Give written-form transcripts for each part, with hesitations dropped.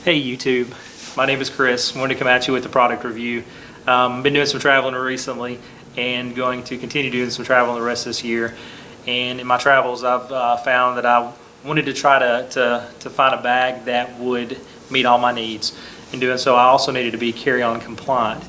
Hey YouTube, my name is Chris. I wanted to come at you with the product review. Been doing some traveling recently and going to continue doing some traveling the rest of this year. And in my travels, I've found that I wanted to try to find a bag that would meet all my needs. In doing so, I also needed to be carry-on compliant.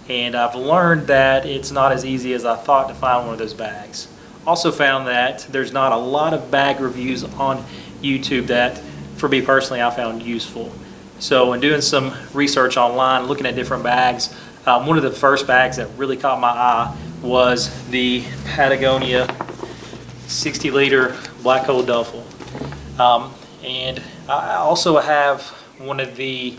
And I've learned that it's not as easy as I thought to find one of those bags. Also found that there's not a lot of bag reviews on YouTube that, for me personally, I found useful. So in doing some research online, looking at different bags, one of the first bags that really caught my eye was the Patagonia 60-liter black hole duffel. And I also have one of the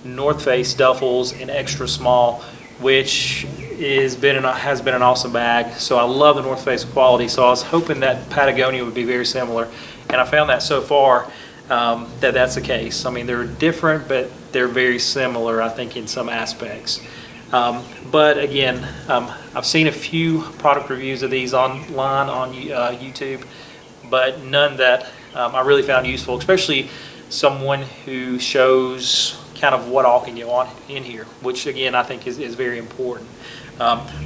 North Face duffels in extra small, which has been an awesome bag. So I love the North Face quality, so I was hoping that Patagonia would be very similar, and I found that so far that's the case. I mean, they're different, but they're very similar, I think, in some aspects. But again, I've seen a few product reviews of these online on YouTube, but none that I really found useful, especially someone who shows kind of what all can go on in here, which again I think is very important.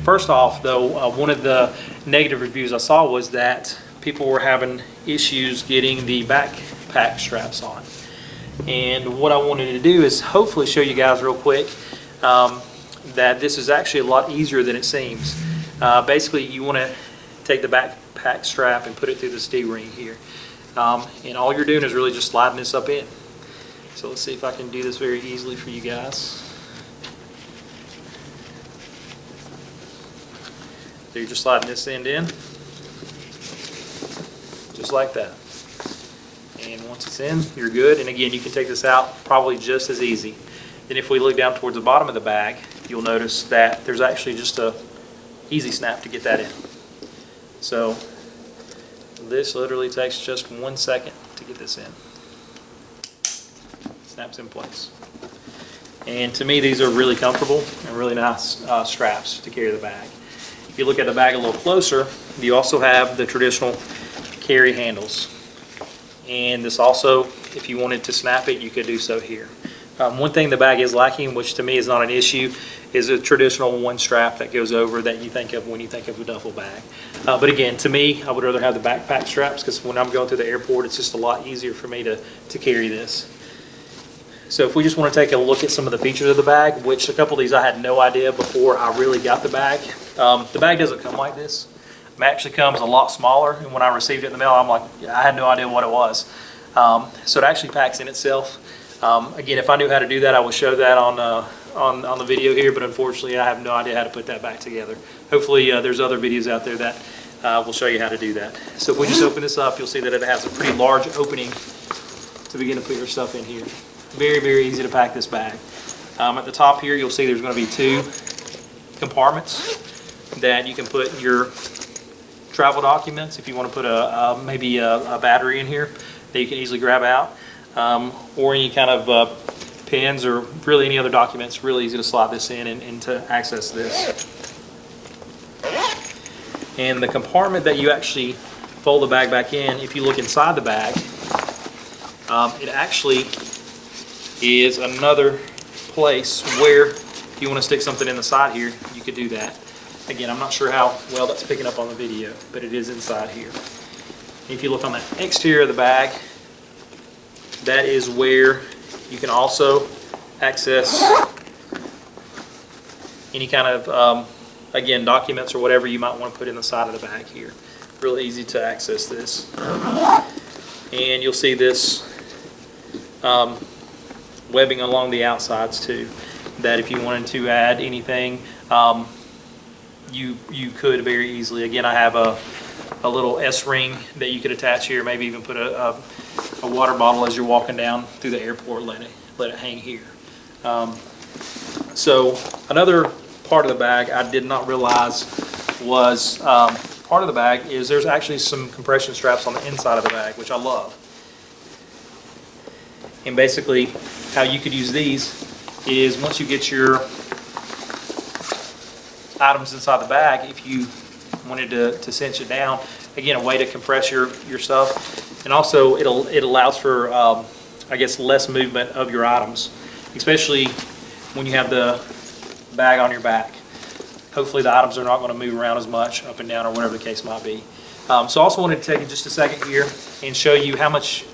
First off, though, one of the negative reviews I saw was that people were having issues getting the backpack straps on. And what I wanted to do is hopefully show you guys real quick that this is actually a lot easier than it seems. Basically, you want to take the backpack strap and put it through this D-ring here. And all you're doing is really just sliding this up in. So let's see if I can do this very easily for you guys. So you're just sliding this end in, just like that. And once it's in, you're good. And again, you can take this out probably just as easy. Then if we look down towards the bottom of the bag, you'll notice that there's actually just a easy snap to get that in. So this literally takes just 1 second to get this in. Snaps in place. And to me, these are really comfortable and really nice straps to carry the bag. If you look at the bag a little closer, you also have the traditional carry handles. And this also, if you wanted to snap it, you could do so here. One thing the bag is lacking, which to me is not an issue, is a traditional one strap that goes over that you think of when you think of a duffel bag. But again, to me, I would rather have the backpack straps because when I'm going to the airport, it's just a lot easier for me to carry this. So if we just want to take a look at some of the features of the bag, which a couple of these I had no idea before I really got the bag. The bag doesn't come like this. It actually comes a lot smaller, and when I received it in the mail, I'm like, I had no idea what it was. So it actually packs in itself. Again, if I knew how to do that, I would show that on the video here, but unfortunately I have no idea how to put that back together. Hopefully there's other videos out there that will show you how to do that. So if we just open this up, you'll see that it has a pretty large opening to begin to put your stuff in here. Very, very easy to pack this bag. At the top here, you'll see there's going to be 2 compartments that you can put your travel documents. If you want to put maybe a battery in here that you can easily grab out, or any kind of pens or really any other documents. Really easy to slide this in and to access this. And the compartment that you actually fold the bag back in, if you look inside the bag, it actually is another place where if you want to stick something in the side here, you could do that. Again, I'm not sure how well that's picking up on the video, but it is inside here. If you look on the exterior of the bag, that is where you can also access any kind of, again, documents or whatever you might want to put in the side of the bag here. Real easy to access this. And you'll see this webbing along the outsides too, that if you wanted to add anything, you could very easily. Again, I have a little S-ring that you could attach here, maybe even put a water bottle as you're walking down through the airport, let it hang here. So another part of the bag I did not realize was part of the bag is there's actually some compression straps on the inside of the bag, which I love. And basically how you could use these is once you get your items inside the bag, if you wanted to cinch it down, again, a way to compress your stuff. And also it allows for I guess, less movement of your items, especially when you have the bag on your back. Hopefully the items are not going to move around as much up and down or whatever the case might be. So I also wanted to take just a second here and show you how much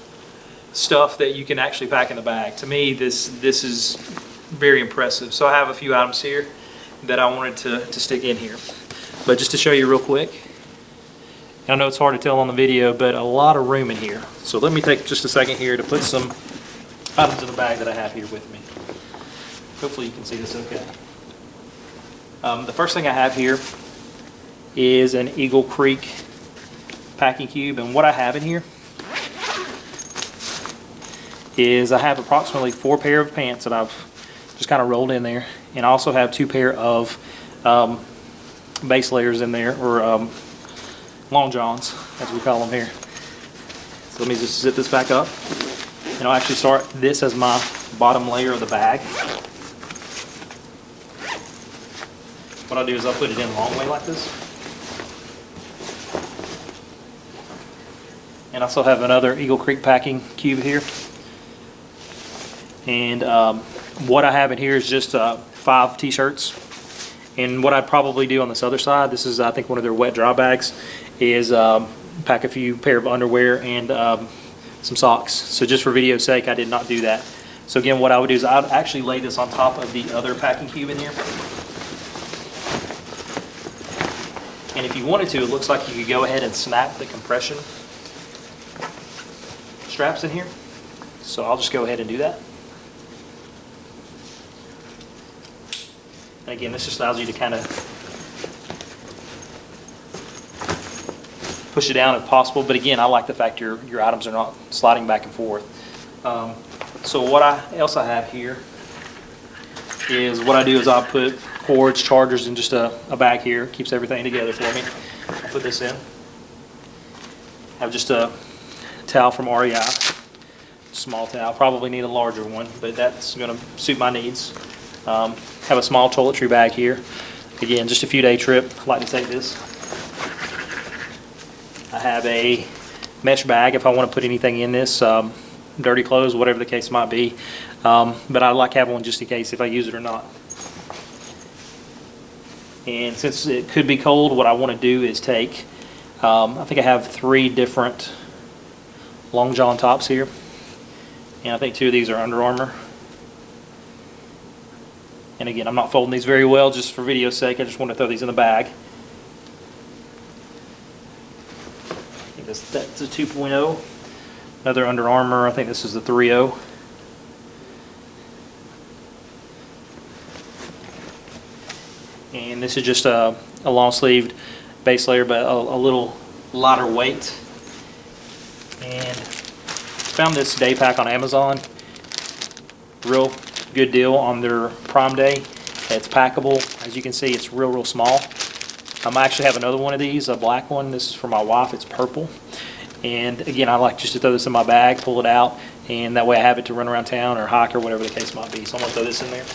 stuff that you can actually pack in the bag. To me, this is very impressive. So I have a few items here that I wanted to stick in here. But just to show you real quick, I know it's hard to tell on the video, but a lot of room in here. So let me take just a second here to put some items in the bag that I have here with me. Hopefully you can see this okay. The first thing I have here is an Eagle Creek packing cube, and what I have in here is I have approximately 4 pair of pants that I've just kind of rolled in there, and I also have 2 pair of base layers in there, or long johns as we call them here. So let me just zip this back up, and I'll actually start this as my bottom layer of the bag. What I'll do is I'll put it in a long way like this. And I also have another Eagle Creek packing cube here. And what I have in here is just 5 t-shirts. And what I'd probably do on this other side, this is I think one of their wet dry bags, is pack a few pair of underwear and some socks. So just for video's sake, I did not do that. So again, what I would do is I'd actually lay this on top of the other packing cube in here. And if you wanted to, it looks like you could go ahead and snap the compression straps in here. So I'll just go ahead and do that. And again, this just allows you to kind of push it down if possible. But again, I like the fact your items are not sliding back and forth. So what else I have here is what I do is I'll put cords, chargers in just a bag here. Keeps everything together for me. I'll put this in. Have just a towel from REI. Small towel. Probably need a larger one, but that's going to suit my needs. Have a small toiletry bag here. Again, just a few day trip. I like to take this. I have a mesh bag if I want to put anything in this. Dirty clothes, whatever the case might be. But I like having one just in case if I use it or not. And since it could be cold, what I want to do is take, I think I have 3 different long john tops here. And I think 2 of these are Under Armour. And again, I'm not folding these very well just for video's sake. I just want to throw these in the bag. I think that's a 2.0. Another Under Armour. I think this is the 3.0. And this is just a long-sleeved base layer, but a little lighter weight. And found this day pack on Amazon. Real good deal on their Prime Day. It's packable. As you can see, it's real small. I actually have another one of these, a black one. This is for my wife. It's purple. And again, I like just to throw this in my bag, pull it out, and that way I have it to run around town or hike or whatever the case might be. So I'm going to throw this in there.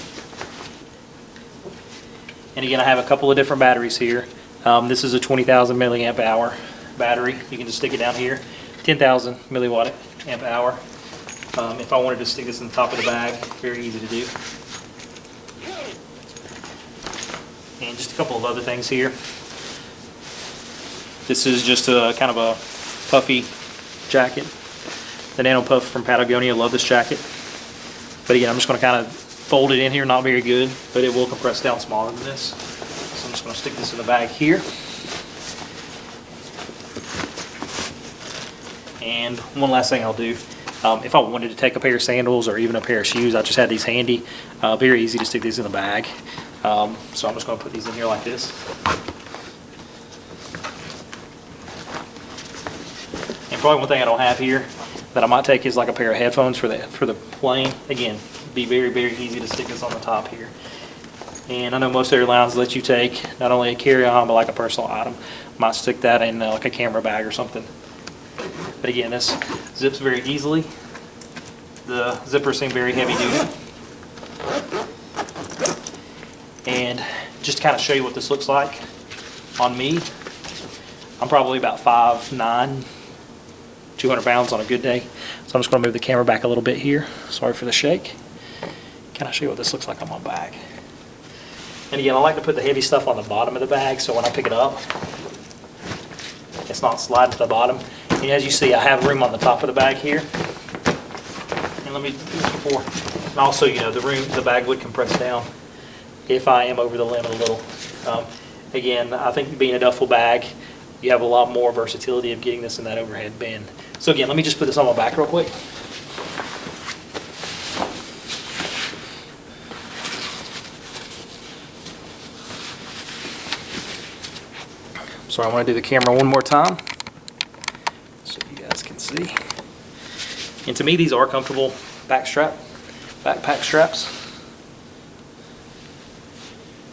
And again, I have a couple of different batteries here. This is a 20,000 milliamp hour battery. You can just stick it down here. 10,000 milliwatt amp hour. If I wanted to stick this in the top of the bag, very easy to do. And just a couple of other things here. This is just a kind of a puffy jacket. The Nano Puff from Patagonia. Love this jacket. But again, I'm just going to kind of fold it in here. Not very good, but it will compress down smaller than this. So I'm just going to stick this in the bag here. And one last thing I'll do. If I wanted to take a pair of sandals or even a pair of shoes, I just had these handy. Very easy to stick these in the bag. So I'm just going to put these in here like this. And probably one thing I don't have here that I might take is like a pair of headphones for the plane. Again, be very easy to stick this on the top here. And I know most airlines let you take not only a carry-on but like a personal item. Might stick that in like a camera bag or something. But again, this zips very easily. The zippers seem very heavy duty. And just to kind of show you what this looks like on me, I'm probably about 5'9", 200 pounds on a good day. So I'm just going to move the camera back a little bit here. Sorry for the shake. Can I show you what this looks like on my bag? And again, I like to put the heavy stuff on the bottom of the bag, so when I pick it up, it's not sliding to the bottom. And as you see, I have room on the top of the bag here. And let me do this before. And also, the bag would compress down if I am over the limit a little. Again, I think being a duffel bag, you have a lot more versatility of getting this in that overhead bin. So again, let me just put this on my back real quick. Sorry, I want to do the camera one more time so you guys can see. And to me, these are comfortable backpack straps.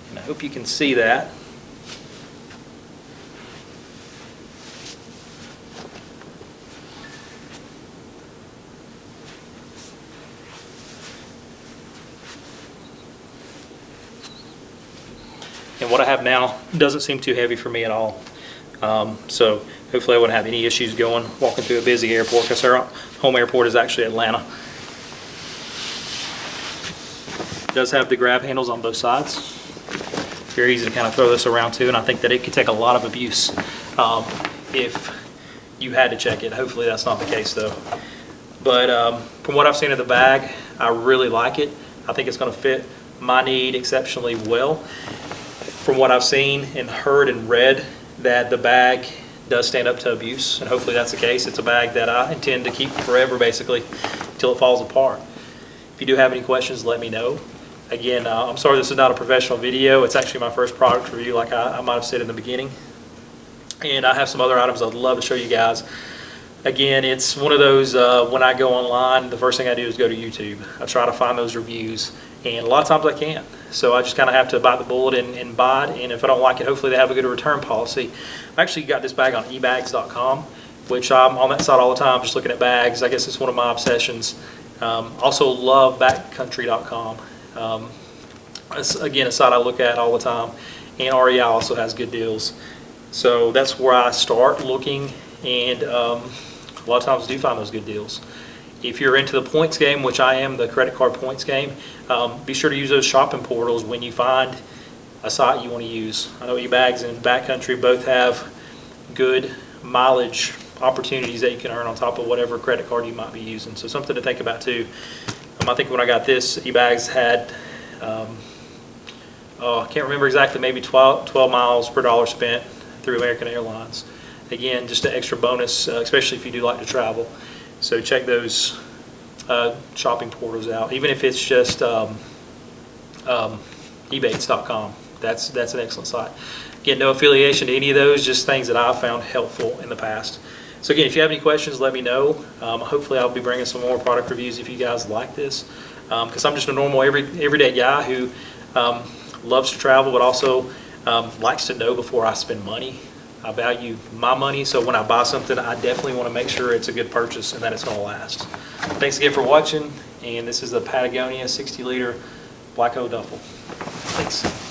And I hope you can see that. And what I have now doesn't seem too heavy for me at all. So hopefully I wouldn't have any issues walking through a busy airport, because our home airport is actually Atlanta. It does have the grab handles on both sides. Very easy to kind of throw this around too, and I think that it could take a lot of abuse if you had to check it. Hopefully that's not the case though. But from what I've seen of the bag, I really like it. I think it's going to fit my need exceptionally well. From what I've seen and heard and read, that the bag does stand up to abuse, and hopefully that's the case. It's a bag that I intend to keep forever, basically, until it falls apart. If you do have any questions, let me know. Again, I'm sorry this is not a professional video. It's actually my first product review, like I might have said in the beginning. And I have some other items I'd love to show you guys. Again, it's one of those, when I go online, the first thing I do is go to YouTube. I try to find those reviews, and a lot of times I can't. So I just kind of have to bite the bullet and buy it, and if I don't like it, hopefully they have a good return policy. I actually got this bag on eBags.com, which I'm on that site all the time, just looking at bags. I guess it's one of my obsessions. Also love backcountry.com. It's, again, a site I look at all the time, and REI also has good deals. So that's where I start looking, and a lot of times do find those good deals. If you're into the points game, which I am, the credit card points game, be sure to use those shopping portals when you find a site you want to use. I know eBags and Backcountry both have good mileage opportunities that you can earn on top of whatever credit card you might be using. So something to think about too. I think when I got this, eBags had, I can't remember exactly, maybe 12 miles per dollar spent through American Airlines. Again, just an extra bonus, especially if you do like to travel. So check those shopping portals out, even if it's just eBags.com. That's an excellent site. Again, no affiliation to any of those, just things that I've found helpful in the past. So again, if you have any questions, let me know. Hopefully I'll be bringing some more product reviews if you guys like this, because I'm just a normal everyday guy who loves to travel, but also likes to know before I spend money. I value my money, so when I buy something, I definitely want to make sure it's a good purchase and that it's going to last. Thanks again for watching, and this is the Patagonia 60-liter Black Oak Duffel. Thanks.